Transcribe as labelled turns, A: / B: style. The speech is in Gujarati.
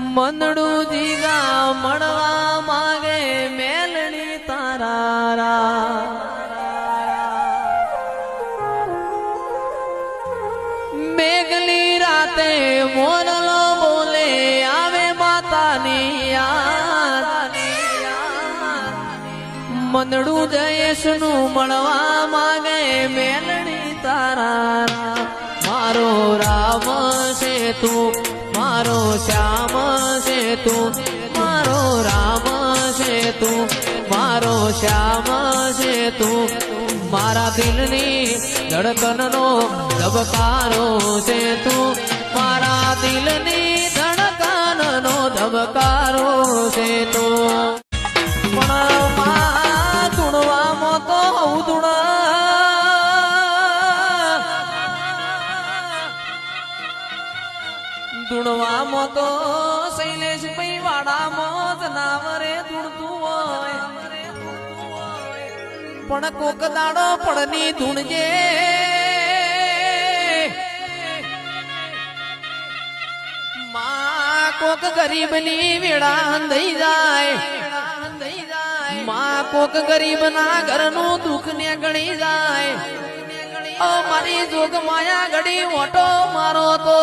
A: મંદડું જીગા મળવા માગે મેલડી તારા મેઘલી રાતે મોરલો બોલે આવે માતાની યાદ મંદડું જયેશનું મળવા માગે મેલડી તારા મારો રામ છે તું મારો શ્યામ છે તું મારો રામ છે તું મારો શ્યામ છે તું મારા દિલની ધડકનનો ધબકારો છે તું મારા દિલની ધડકનનો ધબકારો છે તું પણ માં ધૂણવામાં તો ધૂણવામાં તો શૈલેષભાઈ વાડામાં જનાવરે ધૂણતું હોય પણ કોક દાડો પડની ધૂણજે માં કોક ગરીબની વેળા દઈ જાય માં કોક ગરીબના ઘરનું દુઃખ ને ગણી જાય મારી જોગ માયા ઘડી ઓટો મારો તો